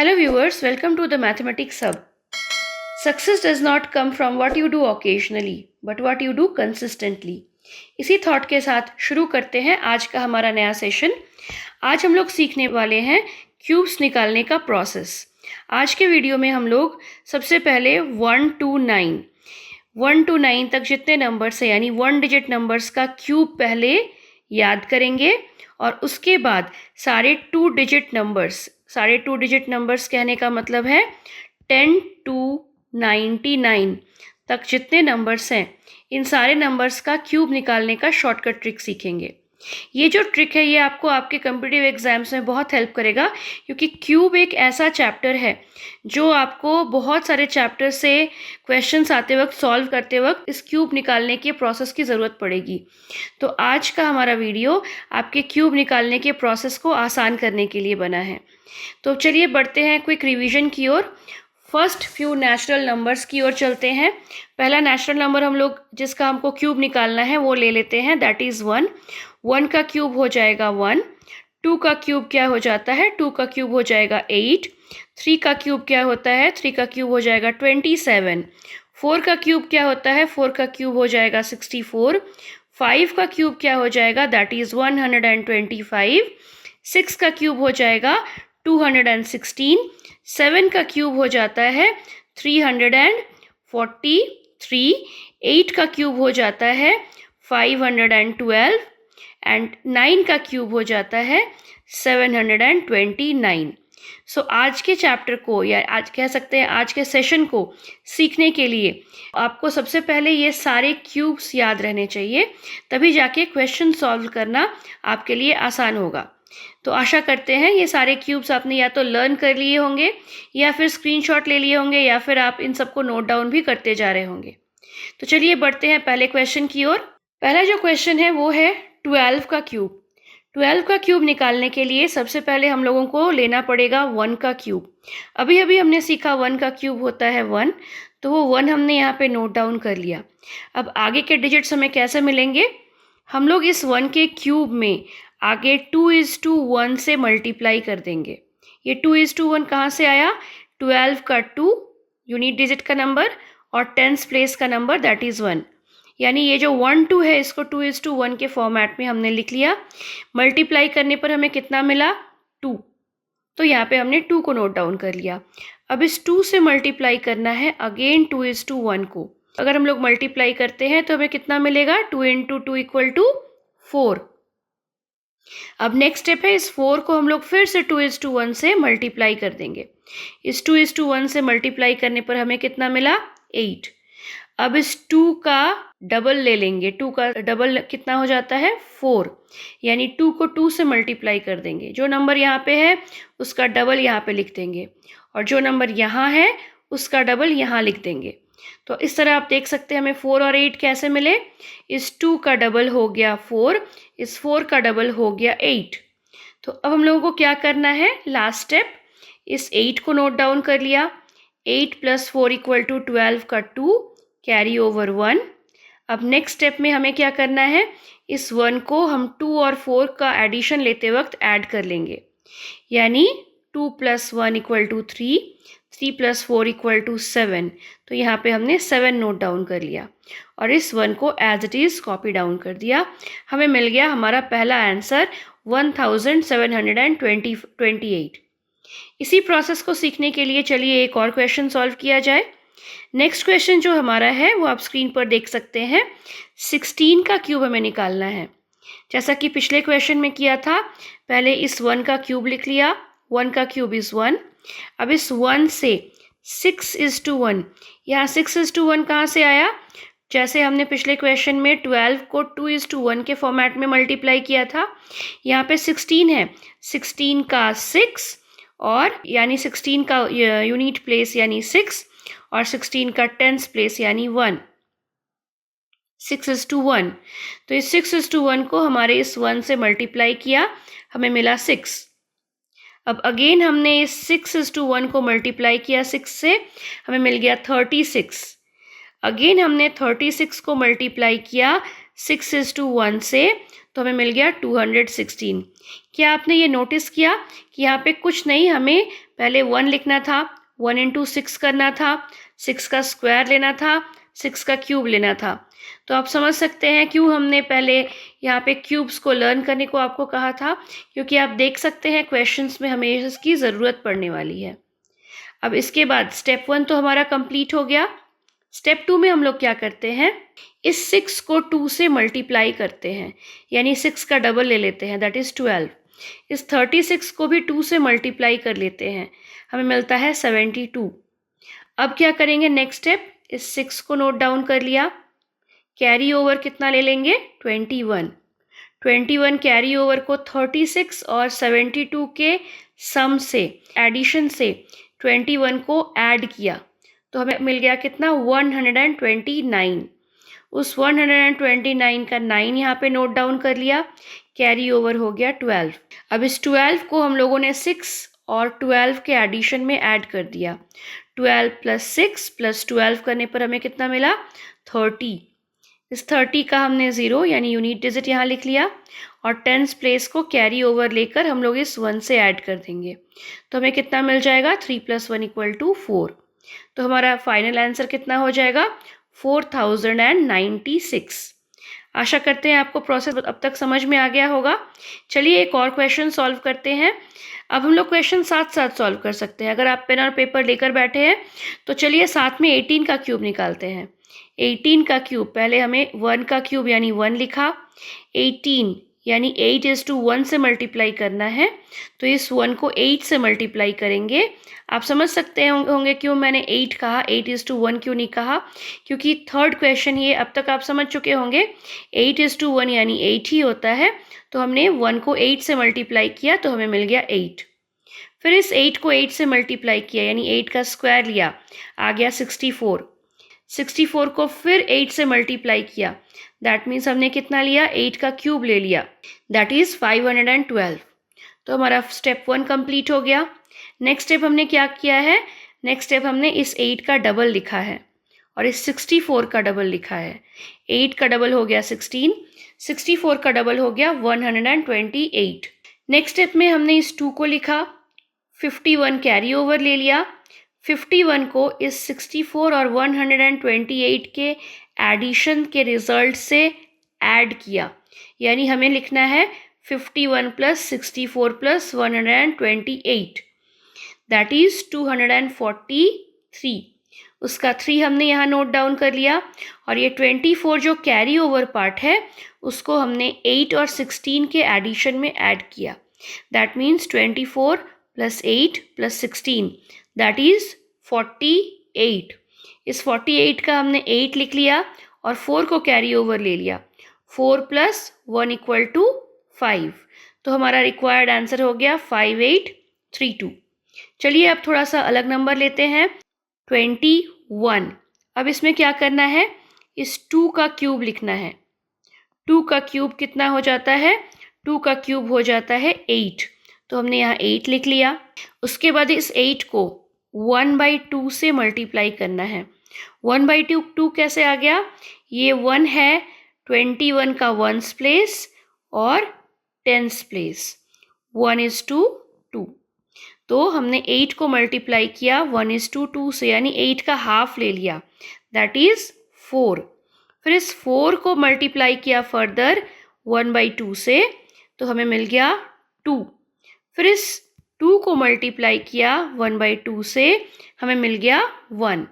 Hello viewers, welcome to the Mathematics Hub. Success does not come from what you do occasionally, but what you do consistently. इसी thought के साथ शुरू करते हैं आज का हमारा नया सेशन। आज हम लोग सीखने वाले हैं क्यूब्स निकालने का प्रोसेस। आज के वीडियो में हम लोग सबसे पहले 1 to 9 तक जितने नंबर्स हैं यानी 1 डिजिट नंबर्स का क्यूब पहले याद करेंगे और उसके बाद सारे 2 डिजिट नंबर्स कहने का मतलब है 10 to 99 तक जितने नंबर्स हैं इन सारे नंबर्स का क्यूब निकालने का शॉर्टकट ट्रिक सीखेंगे। ये जो ट्रिक है ये आपको आपके कॉम्पिटिटिव एग्जाम्स में बहुत हेल्प करेगा क्योंकि क्यूब एक ऐसा चैप्टर है जो आपको बहुत सारे चैप्टर से क्वेश्चंस आते वक्त सॉल्व करते वक्त इस क्यूब निकालने के प्रोसेस की ज़रूरत पड़ेगी। तो आज का हमारा वीडियो आपके क्यूब निकालने के प्रोसेस को आसान करने के लिए बना है। तो चलिए बढ़ते हैं क्विक रिवीजन की ओर। फर्स्ट फ्यू नेचुरल नंबर्स की ओर चलते हैं। पहला नेचुरल नंबर हम लोग जिसका हमको क्यूब निकालना है वो ले लेते हैं, दैट इज़ 1। 1 का क्यूब हो जाएगा 1। 2 का क्यूब क्या हो जाता है? 2 का क्यूब हो जाएगा 8। 3 का क्यूब क्या होता है? 3 का क्यूब हो जाएगा 27। 4 का क्यूब क्या होता है? 4 का क्यूब हो जाएगा 64। 5 का क्यूब क्या हो जाएगा? That is 125। 6 का क्यूब हो जाएगा 216। 7 का क्यूब हो जाता है 343। 8 का क्यूब हो जाता है 512 एंड 9 का क्यूब हो जाता है 729। सो आज के चैप्टर को या आज कह सकते हैं आज के सेशन को सीखने के लिए आपको सबसे पहले ये सारे क्यूब्स याद रहने चाहिए, तभी जाके क्वेश्चन सॉल्व करना आपके लिए आसान होगा। तो आशा करते हैं ये सारे क्यूब्स आपने या तो लर्न कर लिए होंगे या फिर स्क्रीनशॉट ले लिए होंगे या फिर आप इन सबको नोट डाउन भी करते जा रहे होंगे। तो चलिए बढ़ते हैं पहले क्वेश्चन की ओर। पहला जो क्वेश्चन है वो है 12 का क्यूब। 12 का क्यूब निकालने के लिए सबसे पहले हम लोगों को लेना पड़ेगा 1 का क्यूब। अभी हमने सीखा 1 का क्यूब होता है 1, तो वो 1 हमने यहाँ पे नोट डाउन कर लिया। अब आगे के डिजिट्स हमें कैसे मिलेंगे? हम लोग इस 1 के क्यूब में आगे 2:1 से मल्टीप्लाई कर देंगे। ये 2:1 कहाँ से आया? 12 का 2 यूनिट डिजिट का नंबर और टेंस प्लेस का नंबर दैट इज़ 1, यानी ये जो 1 2 है इसको 2:1 के फॉर्मेट में हमने लिख लिया। मल्टीप्लाई करने पर हमें कितना मिला? 2। तो यहाँ पे हमने 2 को नोट डाउन कर लिया। अब इस 2 से मल्टीप्लाई करना है अगेन 2:1 को। अगर हम लोग मल्टीप्लाई करते हैं तो हमें कितना मिलेगा? 2 × 2 = 4। अब नेक्स्ट स्टेप है, इस 4 को हम लोग फिर से 2:1 से मल्टीप्लाई कर देंगे। इस 2:1 से मल्टीप्लाई करने पर हमें कितना मिला? 8। अब इस 2 का डबल ले लेंगे। 2 का डबल कितना हो जाता है? 4, यानी 2 को 2 से मल्टीप्लाई कर देंगे। जो नंबर यहाँ पे है उसका डबल यहाँ पे लिख देंगे और जो नंबर यहाँ है उसका डबल यहाँ लिख देंगे। तो इस तरह आप देख सकते हैं हमें 4 और 8 कैसे मिले। इस 2 का डबल हो गया 4, इस 4 का डबल हो गया 8। तो अब हम लोगों को क्या करना है? लास्ट स्टेप, इस 8 को नोट डाउन कर लिया। 8 + 4 = 12 का 2 कैरी ओवर 1। अब नेक्स्ट स्टेप में हमें क्या करना है? इस 1 को हम 2 और 4 का एडिशन लेते वक्त ऐड कर लेंगे, यानी 2 + 1 = 3, 3 + 4 = 7। तो यहाँ पे हमने 7 नोट डाउन कर लिया और इस 1 को as it is copy down कर दिया। हमें मिल गया हमारा पहला आंसर 1728। इसी प्रोसेस को सीखने के लिए चलिए एक और क्वेश्चन सॉल्व किया जाए। नेक्स्ट क्वेश्चन जो हमारा है वो आप स्क्रीन पर देख सकते हैं। 16 का क्यूब हमें निकालना है। जैसा कि पिछले क्वेश्चन में किया था, पहले इस 1 का क्यूब लिख लिया। 1 का क्यूब इज़ 1। अब इस 1 से 6:1, यहाँ 6:1 कहाँ से आया? जैसे हमने पिछले क्वेश्चन में 12 को 2:1 के फॉर्मेट में मल्टीप्लाई किया था, यहाँ पे 16 है। 16 का 6 और यानी 16 का यूनिट प्लेस यानी 6 और 16 का टेंस प्लेस यानी 1, 6:1। तो इस 6:1 को हमारे इस 1 से मल्टीप्लाई किया, हमें मिला 6। अब अगेन हमने इस 6:1 को मल्टीप्लाई किया 6 से, हमें मिल गया 36। अगेन हमने 36 को मल्टीप्लाई किया 6:1 से, तो हमें मिल गया 216। क्या आपने ये नोटिस किया कि यहाँ पे कुछ नहीं, हमें पहले 1 लिखना था, 1 इंटू 6 करना था, 6 का स्क्वायर लेना था, 6 का क्यूब लेना था। तो आप समझ सकते हैं क्यों हमने पहले यहाँ पे क्यूब्स को लर्न करने को आपको कहा था, क्योंकि आप देख सकते हैं क्वेश्चंस में हमें इसकी ज़रूरत पड़ने वाली है। अब इसके बाद स्टेप 1 तो हमारा कंप्लीट हो गया। स्टेप 2 में हम लोग क्या करते हैं, इस 6 को 2 से मल्टीप्लाई करते हैं, यानी 6 का डबल ले लेते हैं, दैट इज़ 12। इस 36 को भी 2 से मल्टीप्लाई कर लेते हैं, हमें मिलता है 72। अब क्या करेंगे, नेक्स्ट स्टेप, इस 6 को नोट डाउन कर लिया, कैरी ओवर कितना ले लेंगे, 21 कैरी ओवर को 36 और 72 के सम से, एडिशन से 21 को ऐड किया तो हमें मिल गया कितना, 129। उस 129 का 9 यहाँ पे नोट डाउन कर लिया, कैरी ओवर हो गया 12। अब इस 12 को हम लोगों ने 6 और 12 के एडिशन में ऐड कर दिया, 12 + 6 + 12 करने पर हमें कितना मिला, 30। इस 30 का हमने 0 यानी यूनिट डिजिट यहाँ लिख लिया और टेंस प्लेस को कैरी ओवर लेकर हम लोग इस 1 से ऐड कर देंगे तो हमें कितना मिल जाएगा, 3 + 1 = 4। तो हमारा फाइनल आंसर कितना हो जाएगा, 4096। आशा करते हैं आपको प्रोसेस अब तक समझ में आ गया होगा। चलिए एक और क्वेश्चन सॉल्व करते हैं। अब हम लोग क्वेश्चन साथ साथ सॉल्व कर सकते हैं, अगर आप पेन और पेपर लेकर बैठे हैं तो चलिए साथ में 18 का क्यूब निकालते हैं। 18 का क्यूब, पहले हमें 1 का क्यूब यानी 1 लिखा, 18 यानी 8:1 से मल्टीप्लाई करना है तो इस 1 को 8 से मल्टीप्लाई करेंगे। आप समझ सकते होंगे क्यों मैंने 8 कहा, 8:1 क्यों नहीं कहा, क्योंकि थर्ड क्वेश्चन ये अब तक आप समझ चुके होंगे 8:1 यानी 8 ही होता है, तो हमने 1 को 8 से मल्टीप्लाई किया तो हमें मिल गया 8। फिर इस 8 को 8 से मल्टीप्लाई किया यानी 8 का स्क्वायर लिया, आ गया 64। 64 को फिर 8 से मल्टीप्लाई किया, दैट मीन्स हमने कितना लिया, 8 का क्यूब ले लिया, दैट इज़ 512। तो हमारा स्टेप 1 कंप्लीट हो गया। नेक्स्ट स्टेप हमने क्या किया है, नेक्स्ट स्टेप हमने इस 8 का डबल लिखा है और इस 64 का डबल लिखा है। 8 का डबल हो गया 16, 64 का डबल हो गया 128। नेक्स्ट स्टेप में हमने इस 2 को लिखा, 51 कैरी ओवर ले लिया, 51 को इस 64 और 128 के एडिशन के रिजल्ट से ऐड किया, यानी हमें लिखना है 51 + 64 + 128, दैट इज़ 243। उसका 3 हमने यहाँ नोट डाउन कर लिया और ये 24 जो कैरी ओवर पार्ट है उसको हमने 8 और 16 के एडिशन में ऐड किया, दैट मीन्स 24 + 8 + 16 दैट इज़ 48। इस 48 का हमने 8 लिख लिया और 4 को कैरी ओवर ले लिया, 4 + 1 = 5। तो हमारा रिक्वायर्ड आंसर हो गया 5832। चलिए अब थोड़ा सा अलग नंबर लेते हैं, 21। अब इसमें क्या करना है, इस 2 का क्यूब लिखना है। 2 का क्यूब कितना हो जाता है, 2 का क्यूब हो जाता है 8, तो हमने यहाँ 8 लिख लिया। उसके बाद इस 8 को 1/2 से मल्टीप्लाई करना है। 1/2 कैसे आ गया, ये 1 है 21 का 1s प्लेस और 10s प्लेस, 1:2। तो हमने 8 को मल्टीप्लाई किया 1:2 से, यानी 8 का हाफ ले लिया, दैट इज़ 4। फिर इस 4 को मल्टीप्लाई किया फर्दर 1/2 से तो हमें मिल गया 2। फिर इस 2 को मल्टीप्लाई किया 1/2 से, हमें मिल गया 1।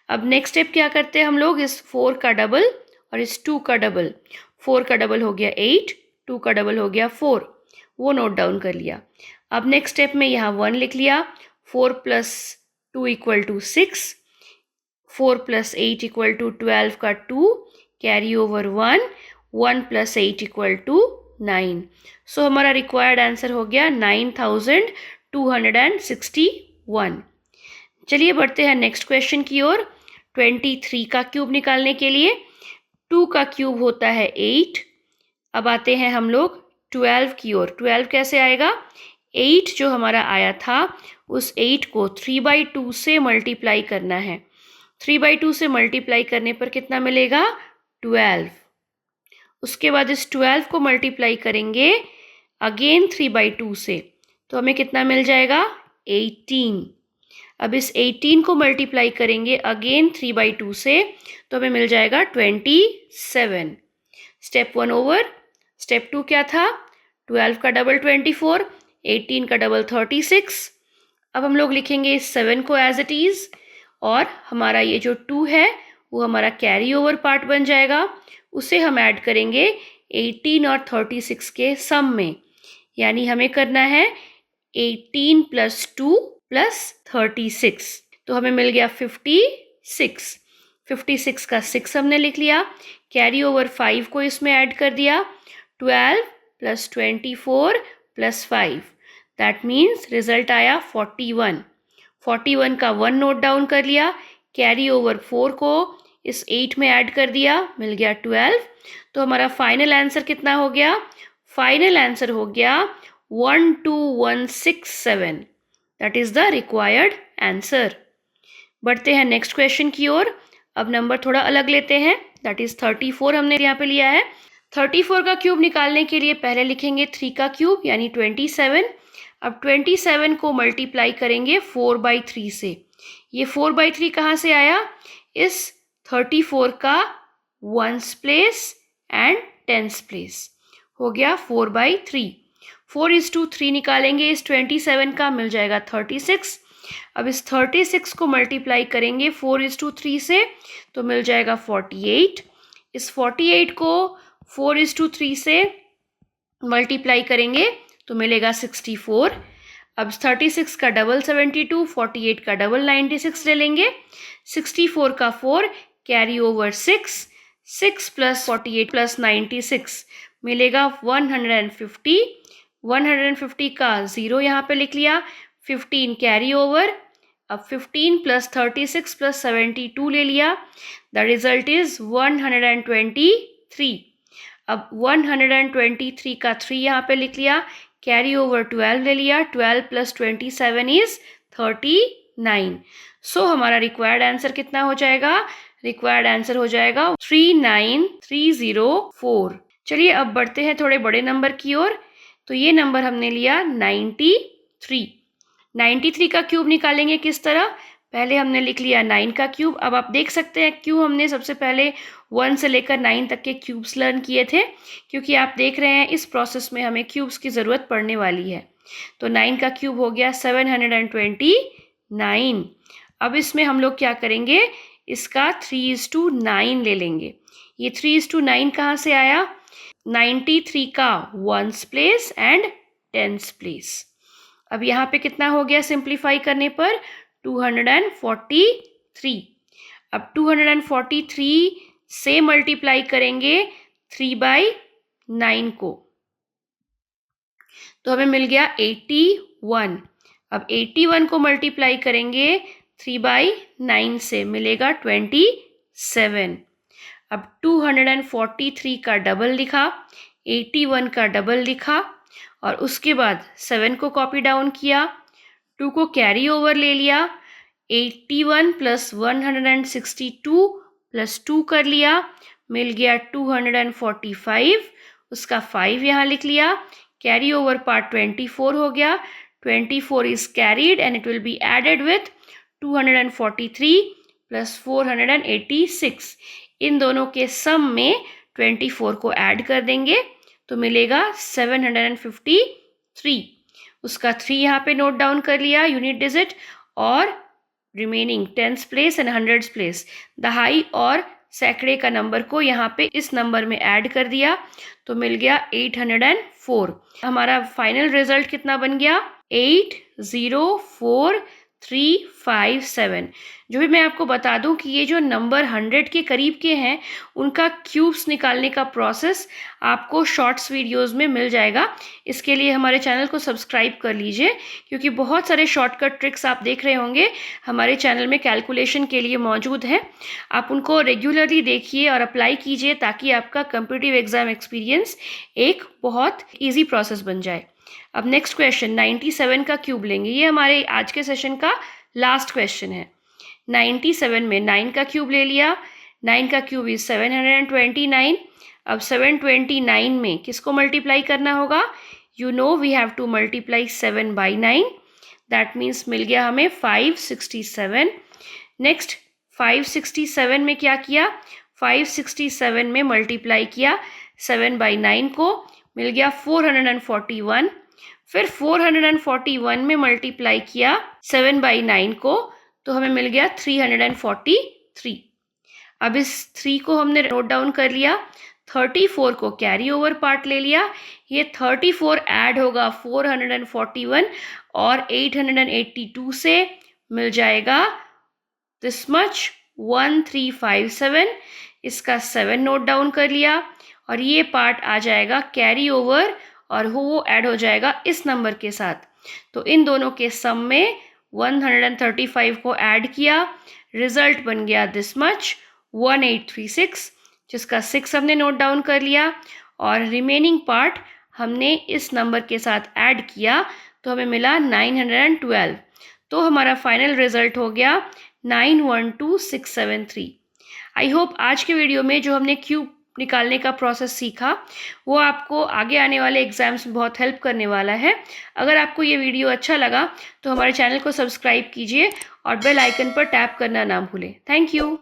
अब नेक्स्ट स्टेप क्या करते हैं हम लोग, इस 4 का डबल और इस 2 का डबल, 4 का डबल हो गया 8, 2 का डबल हो गया 4, वो नोट डाउन कर लिया। अब नेक्स्ट स्टेप में यहाँ 1 लिख लिया, 4 + 2 = 6, 4 + 8 = 12 का 2, कैरी ओवर 1, 1 + 8 = 9। सो हमारा रिक्वायर्ड आंसर हो गया 9261। चलिए बढ़ते हैं नेक्स्ट क्वेश्चन की ओर। 23 का क्यूब निकालने के लिए 2 का क्यूब होता है 8। अब आते हैं हम लोग 12 की ओर। 12 कैसे आएगा, 8 जो हमारा आया था उस 8 को 3/2 से मल्टीप्लाई करना है। 3/2 से मल्टीप्लाई करने पर कितना मिलेगा, 12। उसके बाद इस 12 को मल्टीप्लाई करेंगे अगेन 3/2 से, तो हमें कितना मिल जाएगा 18। अब इस 18 को मल्टीप्लाई करेंगे अगेन 3/2 से, तो हमें मिल जाएगा 27। Step 1 over. स्टेप 2 क्या था? 12 का डबल 24, 18 का डबल 36। अब हम लोग लिखेंगे इस 7 को एज इट इज़, और हमारा ये जो 2 है वो हमारा कैरी ओवर पार्ट बन जाएगा। उसे हम ऐड करेंगे 18 और 36 के सम में, यानी हमें करना है 18 + 2 + 36, तो हमें मिल गया 56। 56 का 6 हमने लिख लिया, कैरी ओवर 5 को इसमें ऐड कर दिया, 12 + 24 + 5, दैट मीन्स रिजल्ट आया 41। 41 का 1 नोट डाउन कर लिया, कैरी ओवर 4 को इस 8 में ऐड कर दिया, मिल गया 12। तो हमारा फाइनल आंसर कितना हो गया? फाइनल आंसर हो गया 12167, that is the required answer. बढ़ते हैं नेक्स्ट क्वेश्चन की ओर। अब नंबर थोड़ा अलग लेते हैं, दैट इज 34 हमने यहाँ पे लिया है। 34 का क्यूब निकालने के लिए पहले लिखेंगे 3 का क्यूब यानी 27। अब 27 को मल्टीप्लाई करेंगे 4/3 से। ये 4/3 कहाँ से आया? इस 34 का 1s place and 10s place, हो गया 4/3। 4:3 निकालेंगे इस 27 का, मिल जाएगा 36। अब इस 36 को मल्टीप्लाई करेंगे 4:3 से, तो मिल जाएगा 48। इस 48 को 4:3 से मल्टीप्लाई करेंगे तो मिलेगा 64। अब 36 का डबल 72, 48 का डबल 96 ले लेंगे। 64 का 4, कैरी ओवर 6, 6 + 48 + 96 मिलेगा 150। 150 का 0 यहाँ पे लिख लिया, 15 कैरी ओवर। अब 15 + 36 + 72 ले लिया, द रिजल्ट इज 123। अब 123 का 3 यहाँ पे लिख लिया, कैरी ओवर 12 ले लिया, 12 + 27 इज 39। सो हमारा रिक्वायर्ड आंसर कितना हो जाएगा? रिक्वायर्ड आंसर हो जाएगा 39304। चलिए अब बढ़ते हैं थोड़े बड़े नंबर की ओर। तो ये नंबर हमने लिया 93। 93 का क्यूब निकालेंगे किस तरह? पहले हमने लिख लिया 9 का क्यूब। अब आप देख सकते हैं क्यों हमने सबसे पहले 1 से लेकर 9 तक के क्यूब्स लर्न किए थे, क्योंकि आप देख रहे हैं इस प्रोसेस में हमें क्यूब्स की ज़रूरत पड़ने वाली है। तो 9 का क्यूब हो गया 729। अब इसमें हम लोग क्या करेंगे? इसका 3:9 ले लेंगे। ये 3:9 कहाँ से आया? 93 का 1s place and 10s place. अब यहाँ पे कितना हो गया सिंप्लीफाई करने पर? 243। अब 243 से मल्टीप्लाई करेंगे 3/9 को, तो हमें मिल गया 81। अब 81 को मल्टीप्लाई करेंगे 3/9 से, मिलेगा 27। अब 243 का डबल लिखा, 81 का डबल लिखा, और उसके बाद 7 को कॉपी डाउन किया, 2 को कैरी ओवर ले लिया, 81 + 162 + 2 कर लिया, मिल गया 245। उसका 5 यहाँ लिख लिया, कैरी ओवर पार्ट 24 हो गया, 24 is carried and it will be added with 243 + 486। इन दोनों के सम में 24 को ऐड कर देंगे तो मिलेगा 753। उसका 3 यहाँ पे नोट डाउन कर लिया यूनिट डिजिट, और remaining 10s place and 100s place दहाई और सैकड़े का नंबर को यहाँ पे इस नंबर में ऐड कर दिया तो मिल गया 804। हमारा फाइनल रिजल्ट कितना बन गया? 804357। जो भी मैं आपको बता दूं कि ये जो नंबर 100 के करीब के हैं उनका क्यूब्स निकालने का प्रोसेस आपको शॉर्ट्स वीडियोस में मिल जाएगा। इसके लिए हमारे चैनल को सब्सक्राइब कर लीजिए, क्योंकि बहुत सारे शॉर्टकट ट्रिक्स आप देख रहे होंगे हमारे चैनल में कैलकुलेशन के लिए मौजूद हैं। आप उनको रेगुलरली देखिए और अप्लाई कीजिए ताकि आपका कॉम्पिटिटिव एग्जाम एक्सपीरियंस एक बहुत ईजी प्रोसेस बन जाए। अब नेक्स्ट क्वेश्चन 97 का क्यूब लेंगे। ये हमारे आज के सेशन का लास्ट क्वेश्चन है। 97 में 9 का क्यूब ले लिया, 9 का क्यूब इज 729। अब 729 में किसको मल्टीप्लाई करना होगा? You know we have to multiply 7 by 9, that means मिल गया हमें 567। नेक्स्ट 567 में क्या किया? 567 में मल्टीप्लाई किया 7 बाई 9 को, मिल गया 441। फिर 441 में मल्टीप्लाई किया 7 बाई 9 को, तो हमें मिल गया 343। अब इस 3 को हमने नोट डाउन कर लिया, 34 को कैरी ओवर पार्ट ले लिया, ये 34 ऐड होगा 441 और 882 से, मिल जाएगा दिस मच 1357। इसका 7 नोट डाउन कर लिया और ये पार्ट आ जाएगा कैरी ओवर और वो ऐड हो जाएगा इस नंबर के साथ। तो इन दोनों के सम में 135 को ऐड किया, रिजल्ट बन गया दिस मच 1836, जिसका 6 हमने नोट डाउन कर लिया और रिमेनिंग पार्ट हमने इस नंबर के साथ ऐड किया, तो हमें मिला 912। तो हमारा फाइनल रिजल्ट हो गया 912673। आई होप आज के वीडियो में जो हमने क्यूब निकालने का प्रोसेस सीखा वो आपको आगे आने वाले एग्जाम्स में बहुत हेल्प करने वाला है। अगर आपको ये वीडियो अच्छा लगा तो हमारे चैनल को सब्सक्राइब कीजिए और बेल आइकन पर टैप करना ना भूलें। Thank you.